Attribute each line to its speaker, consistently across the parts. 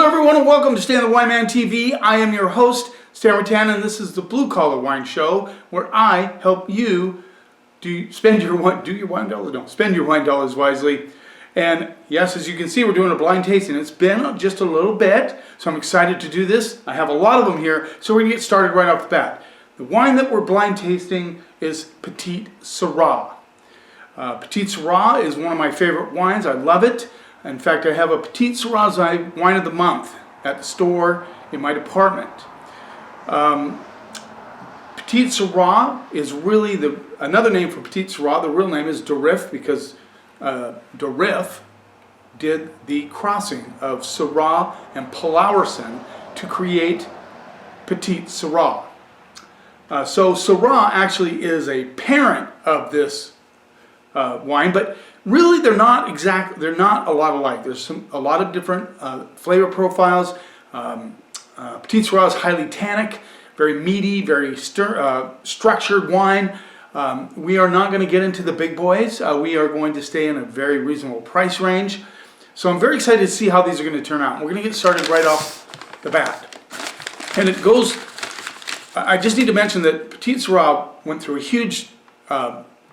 Speaker 1: Hello everyone and welcome to Stan the Wine Man TV. I am your host, Stan Rattan, and this is the Blue Collar Wine Show where I help you spend your wine dollars wisely. And yes, as you can see, we're doing a blind tasting. It's been just a little bit, so I'm excited to do this. I have a lot of them here, so we're going to get started right off the bat. The wine that we're blind tasting is Petite Sirah. Petite Sirah is one of my favorite wines. I love it. In fact, I have a Petite Sirah wine of the month at the store in my department. Petite Sirah is really another name for Petite Sirah. The real name is Durif because Durif did the crossing of Syrah and Palaurisson to create Petite Sirah. So Syrah actually is a parent of this wine, but really they're not a lot alike. There's a lot of different flavor profiles. Petite Sirah is highly tannic, very meaty, very structured wine. We are not going to get into the big boys. We are going to stay in a very reasonable price range. So I'm very excited to see how these are going to turn out. We're going to get started right off the bat. And it goes, I just need to mention that Petite Sirah went through a huge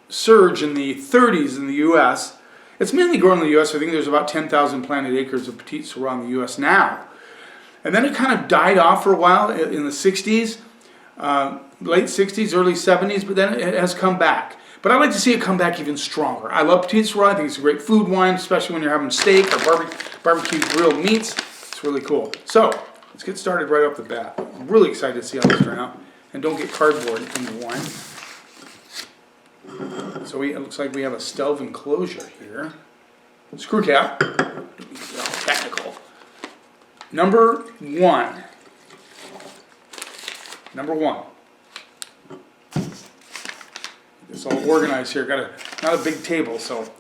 Speaker 1: surge in the 30s in the U.S. It's mainly grown in the U.S. I think there's about 10,000 planted acres of Petite Sirah in the U.S. now. And then it kind of died off for a while in the 60s, late 60s, early 70s, but then it has come back. But I'd like to see it come back even stronger. I love Petite Sirah. I think it's a great food wine, especially when you're having steak or barbecue grilled meats. It's really cool. So let's get started right off the bat. I'm really excited to see how this turns out. And don't get cardboard in the wine. So it looks like we have a stealth enclosure here. Screw cap. Technical. Number one. It's all organized here. Not a big table, so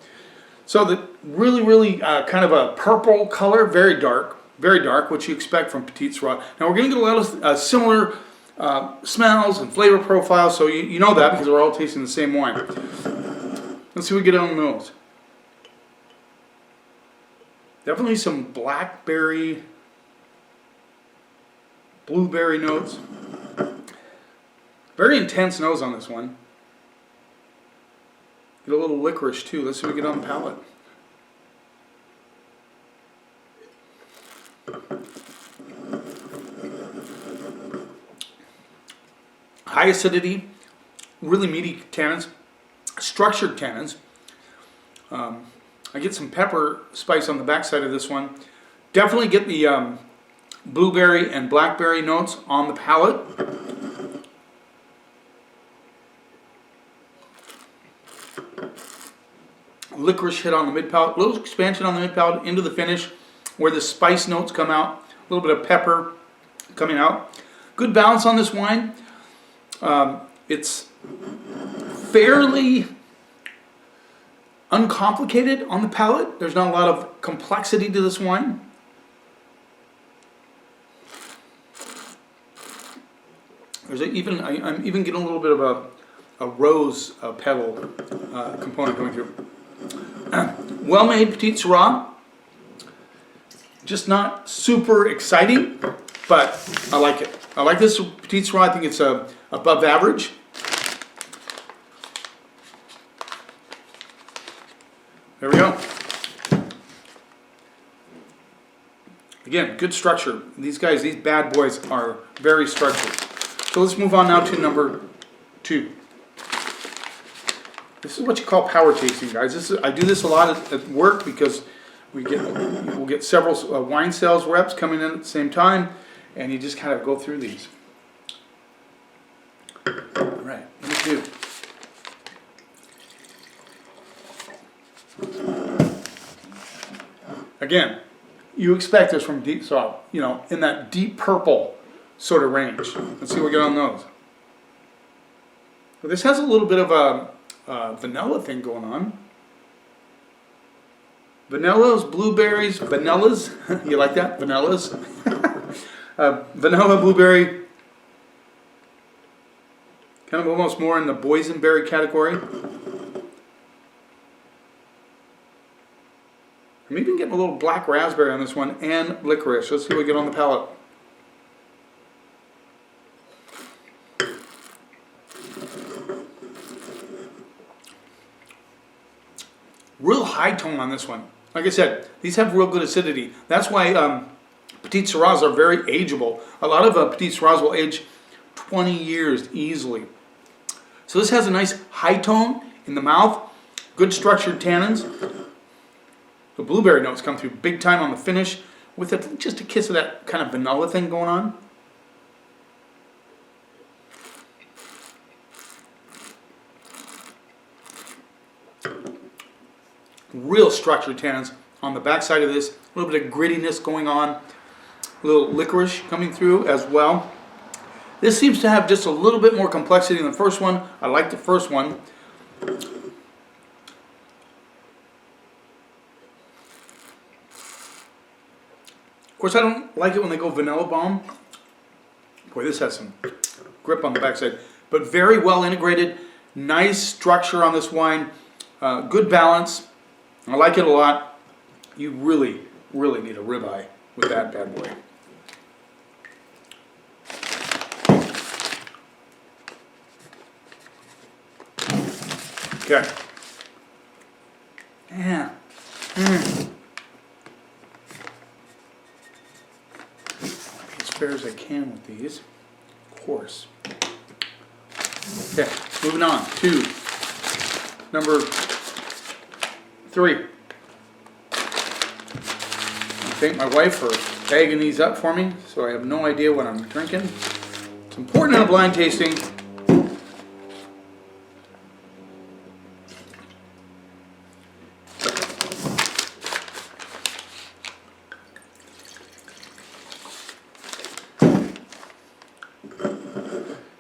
Speaker 1: the really kind of a purple color, very dark, what you expect from Petite Sirah. Now we're going to get a lot of similar smells and flavor profiles, so you know that because we're all tasting the same wine. Let's see what we get on the nose. Definitely some blackberry, blueberry notes. Very intense nose on this one. Get a little licorice too. Let's see what we get on the palate. High acidity, really meaty tannins, structured tannins. I get some pepper spice on the backside of this one. Definitely get the blueberry and blackberry notes on the palate. Licorice hit on the mid palate, a little expansion on the mid palate into the finish where the spice notes come out, a little bit of pepper coming out. Good balance on this wine. It's fairly uncomplicated on the palate. There's not a lot of complexity to this wine. I'm even getting a little bit of a rose petal component going through. Well-made Petite Sirah. Just not super exciting, but I like it. I like this Petite Sirah. I think it's above average. There we go. Again, good structure. These bad boys are very structured. So let's move on now to number two. This is what you call power tasting, guys. I do this a lot at work because we'll get several wine sales reps coming in at the same time, and you just kind of go through these. All right, number two. Again, you expect this from Petite Sirah, in that deep purple sort of range. Let's see what we get on those. Well, this has a little bit of a vanilla thing going on. Vanillas, blueberries, vanillas. You like that? Vanillas. Vanilla, blueberry. Kind of almost more in the boysenberry category. I'm even getting getting a little black raspberry on this one and licorice. Let's see what we get on the palate. Real high tone on this one. Like I said, these have real good acidity. That's why Petite Sirahs are very ageable. A lot of Petite Sirahs will age 20 years easily. So this has a nice high tone in the mouth, good structured tannins. The blueberry notes come through big time on the finish with just a kiss of that kind of vanilla thing going on. Real structured tannins on the back side of this. A little bit of grittiness going on. A little licorice coming through as well. This seems to have just a little bit more complexity than the first one. I like the first one. Of course, I don't like it when they go vanilla bomb. Boy, this has some grip on the backside. But very well integrated. Nice structure on this wine. Good balance. I like it a lot. You really, really need a ribeye with that bad boy. Okay. Yeah. As fair as I can with these, of course. Okay, moving on to number 3. I thank my wife for bagging these up for me, so I have no idea what I'm drinking. It's important in a blind tasting.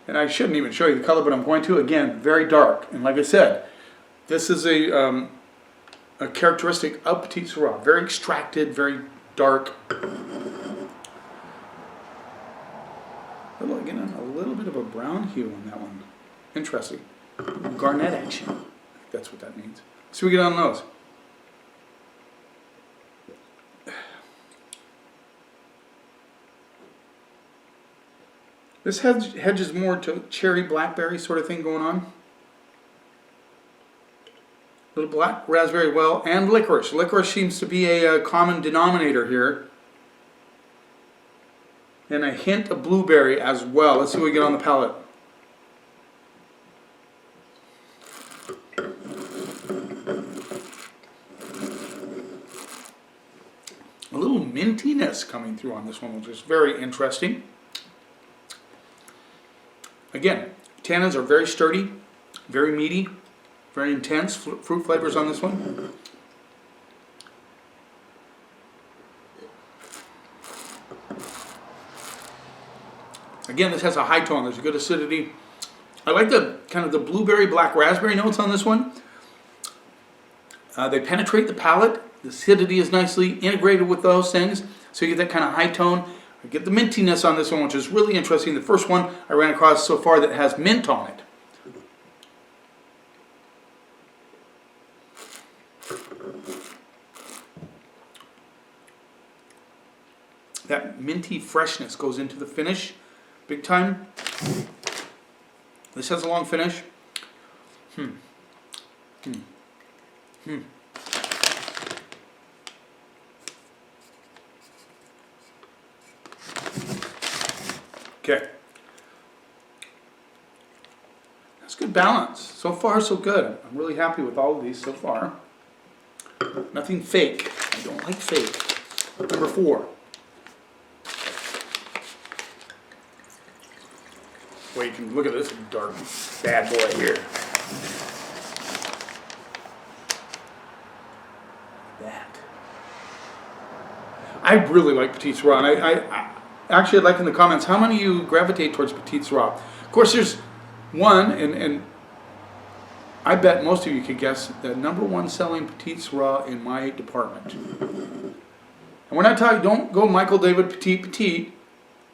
Speaker 1: And I shouldn't even show you the color, but I'm going to. Again, very dark. And like I said, this is a characteristic of Petite Sirah. Very extracted, very dark. Again, a little bit of a brown hue on that one. Interesting. Garnet action. That's what that means. So we get on those. This hedges more to cherry blackberry sort of thing going on. Little black raspberry well, and licorice. Licorice seems to be a common denominator here. And a hint of blueberry as well. Let's see what we get on the palate. A little mintiness coming through on this one, which is very interesting. Again, tannins are very sturdy, very meaty, very intense fruit flavors on this one. Again, this has a high tone. There's a good acidity. I like the kind of the blueberry black raspberry notes on this one. They penetrate the palate. The acidity is nicely integrated with those things, so you get that kind of high tone. I get the mintiness on this one, which is really interesting. The first one I ran across so far that has mint on it. That minty freshness goes into the finish big time. This has a long finish. Okay. That's good balance. So far, so good. I'm really happy with all of these so far. Nothing fake. I don't like fake. Number 4. Well, you can look at this dark bad boy here. That. I really like Petite Sirah. And I actually, I'd like in the comments, how many of you gravitate towards Petite Sirah? Of course, there's one, and I bet most of you could guess the #1 selling Petite Sirah in my department. And we're not talking, don't go Michael David Petite.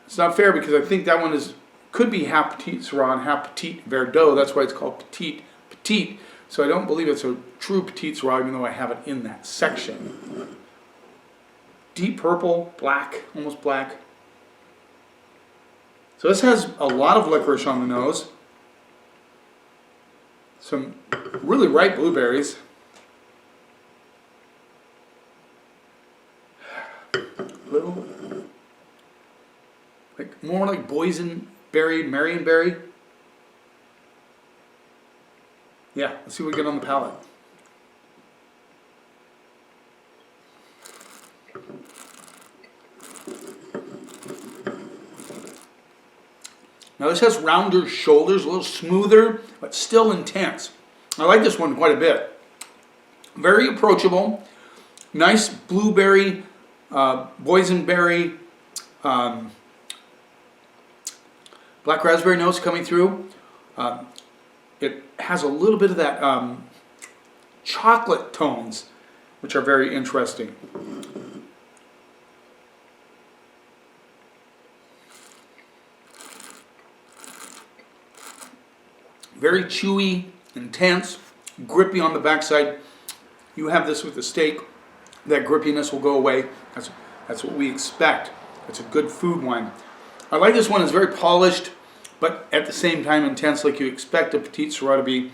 Speaker 1: It's not fair because I think that one could be half Petite Sirah and half Petite Verdot. That's why it's called Petite. So I don't believe it's a true Petite Sirah, even though I have it in that section. deep purple, black, almost black. So this has a lot of licorice on the nose. Some really ripe blueberries. Little, like more like boysenberry, marionberry. Yeah, let's see what we get on the palate. Now this has rounder shoulders, a little smoother, but still intense. I like this one quite a bit. Very approachable. Nice blueberry, boysenberry, black raspberry notes coming through. It has a little bit of that chocolate tones, which are very interesting. Very chewy, intense, grippy on the backside. You have this with the steak, that grippiness will go away. That's what we expect. It's a good food wine. I like this one. It's very polished, but at the same time intense, like you expect a Petite Sirah to be.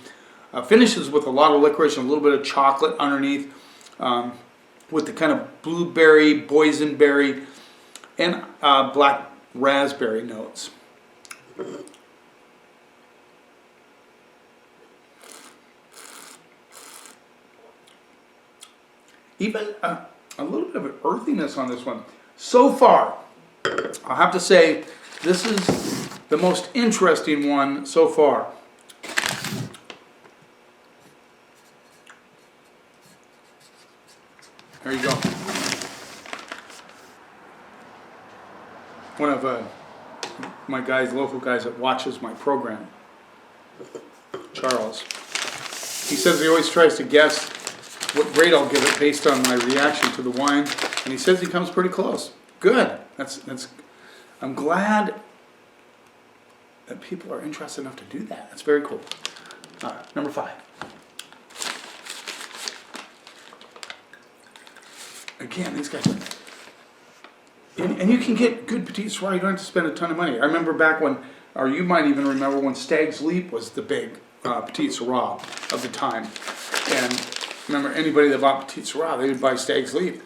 Speaker 1: Finishes with a lot of licorice and a little bit of chocolate underneath, with the kind of blueberry, boysenberry, and black raspberry notes. Even a little bit of an earthiness on this one. So far, I'll have to say, this is the most interesting one so far. There you go. One of my guys, local guys that watches my program, Charles, he says he always tries to guess what grade I'll give it based on my reaction to the wine, and he says he comes pretty close. Good. I'm glad that people are interested enough to do that. That's very cool. All right, number 5. Again, these guys, and you can get good Petite Sirah. You don't have to spend a ton of money. I remember back when, or you might even remember when Stag's Leap was the big Petite Sirah of the time, and remember, anybody that bought Petite Sirah, they would buy Stag's Leap.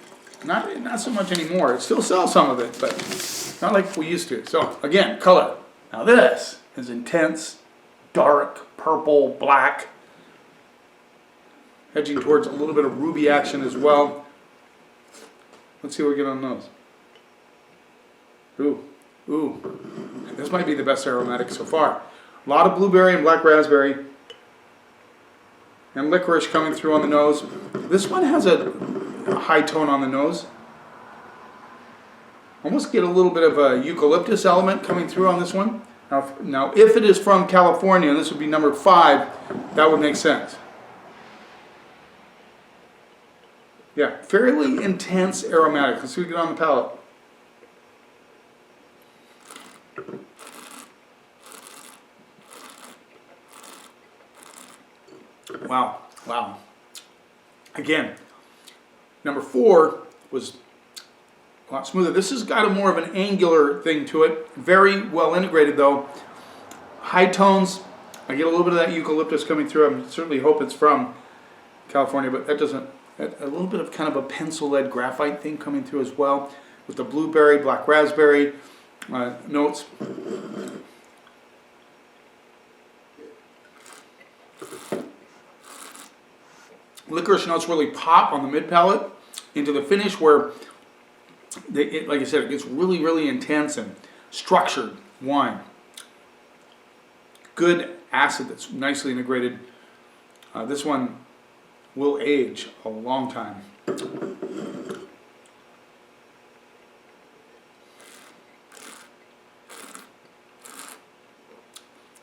Speaker 1: Not so much anymore. It still sells some of it, but not like we used to. So, again, color. Now this is intense, dark, purple, black. Edging towards a little bit of ruby action as well. Let's see what we get on those. Ooh. This might be the best aromatic so far. A lot of blueberry and black raspberry. And licorice coming through on the nose. This one has a high tone on the nose. Almost get a little bit of a eucalyptus element coming through on this one. Now if it is from California, and this would be number 5, that would make sense. Yeah, fairly intense aromatic. Let's see what we get on the palate. Wow. Again, number 4 was a lot smoother. This has got a more of an angular thing to it. Very well integrated though. High tones. I get a little bit of that eucalyptus coming through. I certainly hope it's from California, but that doesn't. A little bit of kind of a pencil lead graphite thing coming through as well, with the blueberry, black raspberry notes. Licorice notes really pop on the mid palate into the finish, where like I said, it gets really, really intense and structured wine. Good acid that's nicely integrated. This one will age a long time.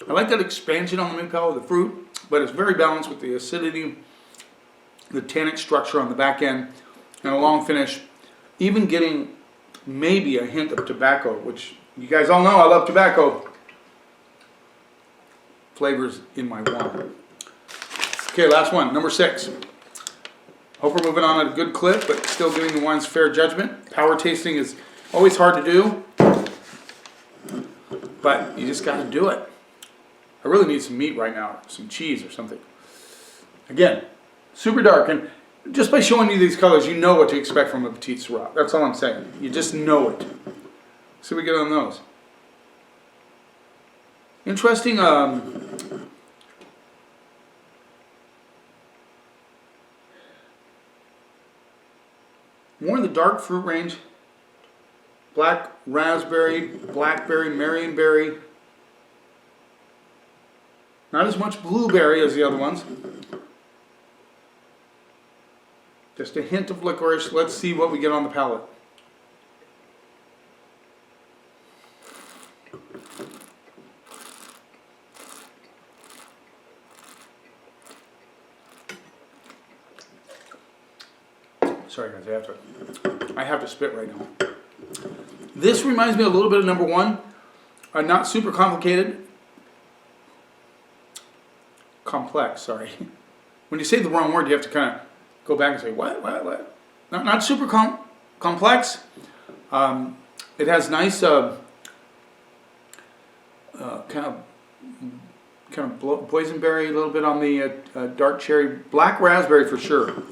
Speaker 1: I like that expansion on the mid palate of the fruit, but it's very balanced with the acidity, the tannic structure on the back end, and a long finish. Even getting maybe a hint of tobacco, which you guys all know I love tobacco flavors in my wine. Okay, last one, number 6. Hope we're moving on at a good clip, but still giving the wines fair judgment. Power tasting is always hard to do, but you just got to do it. I really need some meat right now, some cheese or something. Again, super dark, and just by showing you these colors, you know what to expect from a Petite Sirah. That's all I'm saying. You just know it. See what we get on those. Interesting. More in the dark fruit range. Black raspberry, blackberry, marionberry. Not as much blueberry as the other ones. Just a hint of licorice. Let's see what we get on the palate. Sorry guys, I have to spit right now. This reminds me a little bit of number one. Not super complicated. Complex, sorry. When you say the wrong word, you have to kind of go back and say, what? Not super complex. It has nice kind of boysenberry, a little bit on the dark cherry, black raspberry for sure.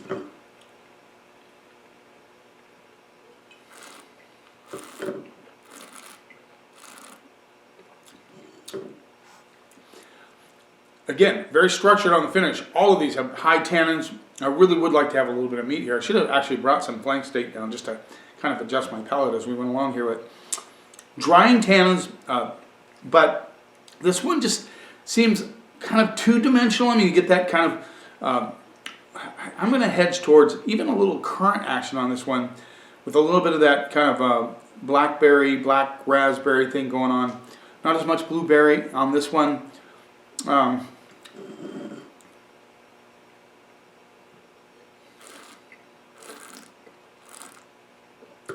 Speaker 1: Again, very structured on the finish. All of these have high tannins. I really would like to have a little bit of meat here. I should have actually brought some flank steak down just to kind of adjust my palate as we went along here. But drying tannins, but this one just seems kind of two-dimensional. I mean, you get that kind of, I'm going to hedge towards even a little currant action on this one with a little bit of that kind of blackberry, black raspberry thing going on. Not as much blueberry on this one.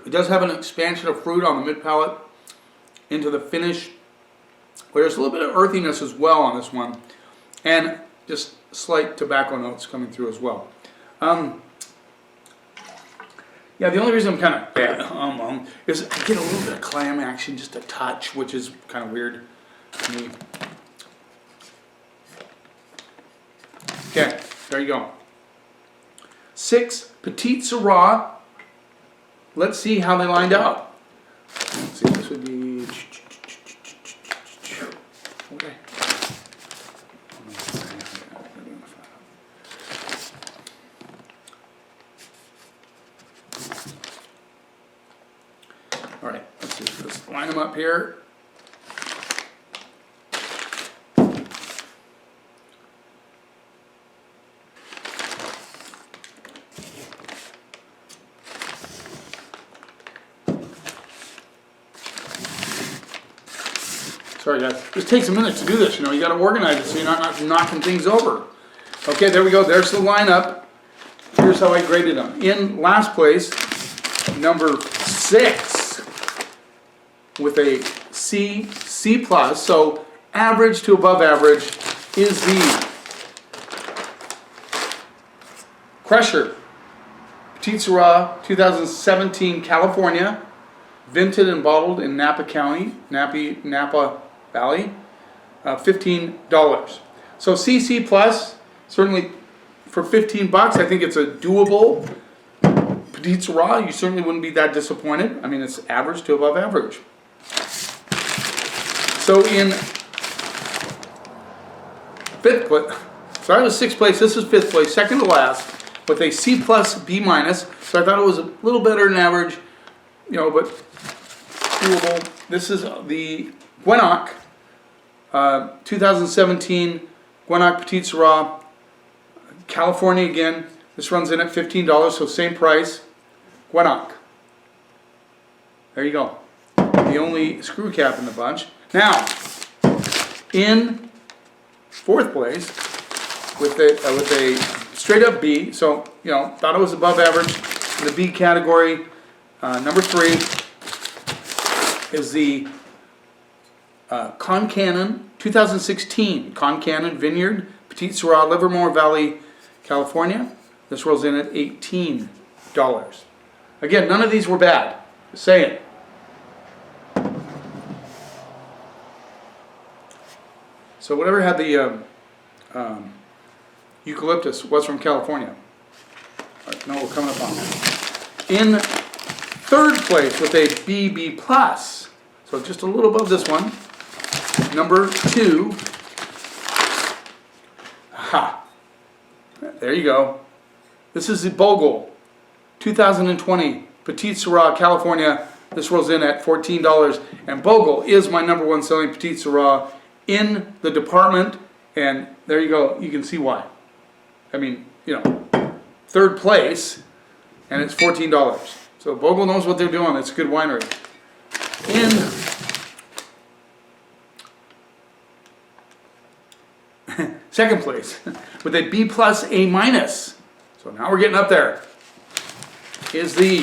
Speaker 1: It does have an expansion of fruit on the mid palate into the finish, where there's a little bit of earthiness as well on this one, and just slight tobacco notes coming through as well. Yeah, the only reason I'm kind of is I get a little bit of clam action, just a touch, which is kind of weird to me. Okay, there you go. 6 Petite Sirah. Let's see how they lined up. Let's see, this would be... Okay. All right, let's see. Let's line them up here. Sorry guys, this takes a minute to do this, you know, you got to organize it so you're not knocking things over. Okay, there we go, there's the lineup. Here's how I graded them. In last place, number 6, with a C+, so average to above average, is the Crusher Petite Sirah 2017 California, vinted and bottled in Napa County, Napa Valley, $15. So CC plus, certainly for 15 bucks, I think it's a doable Petite Sirah. You certainly wouldn't be that disappointed. I mean, it's average to above average. So in 5th place, so I was 6th place, this is 5th place, second to last, with a C plus B minus. So I thought it was a little better than average, you know, but doable. This is the Guanac 2017 Guanac Petite Sirah, California again. This runs in at $15, so same price. Guanac. There you go. The only screw cap in the bunch. Now, in 4th place with a straight up B. So you know, thought it was above average in the B category. Number 3 is the Concannon 2016 Concannon Vineyard Petite Sirah, Livermore Valley, California. This rolls in at $18. Again, none of these were bad. Just saying. So whatever had the eucalyptus was from California. No, we're coming up on that. In third place with a BB+, so just a little above this one, number 2. Aha. There you go. This is the Bogle 2020 Petite Sirah, California. This rolls in at $14. And Bogle is my number 1 selling Petite Sirah in the department. And there you go. You can see why. I mean, you know, third place, and it's $14. So Bogle knows what they're doing. It's a good winery. In second place, with a B+, A-. So now we're getting up there. Is the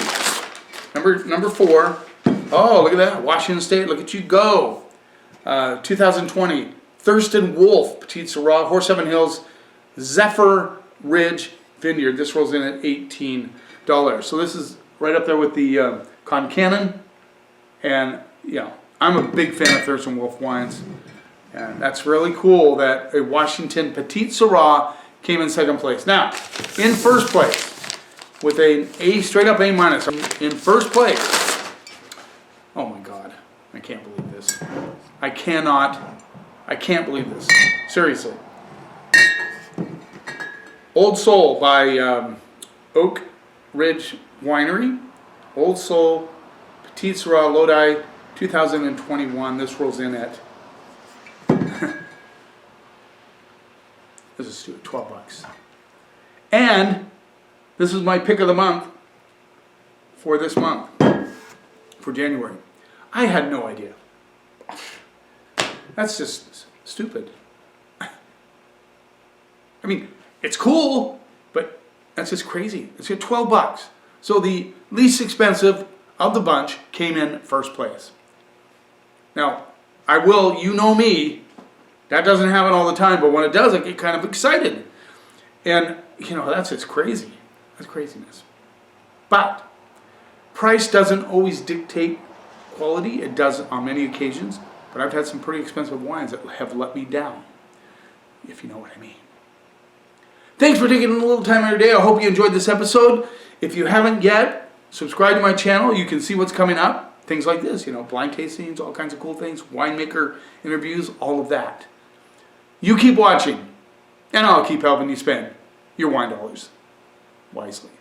Speaker 1: number 4. Oh, look at that. Washington State, look at you go. 2020, Thurston Wolf, Petite Sirah, Horse Heaven Hills, Zephyr Ridge Vineyard. This rolls in at $18. So this is right up there with the Concannon. And, you know, I'm a big fan of Thurston Wolf wines. And that's really cool that a Washington Petite Sirah came in second place. Now, in first place, with an A, straight up A-. In first place, oh my God, I can't believe this. I can't believe this. Seriously. Old Soul by Oak Ridge Winery. Old Soul Petite Sirah Lodi 2021. This rolls in at this is stupid, $12. And this is my pick of the month for this month, for January. I had no idea. That's just stupid. I mean, it's cool, but that's just crazy. It's at $12. So the least expensive of the bunch came in first place. Now, I will, you know me, that doesn't happen all the time, but when it does, I get kind of excited. And, you know, that's just crazy. That's craziness. But price doesn't always dictate quality. It does on many occasions. But I've had some pretty expensive wines that have let me down, if you know what I mean. Thanks for taking a little time out of your day. I hope you enjoyed this episode. If you haven't yet, subscribe to my channel. You can see what's coming up. Things like this, you know, blind tastings, all kinds of cool things, winemaker interviews, all of that. You keep watching, and I'll keep helping you spend your wine dollars wisely.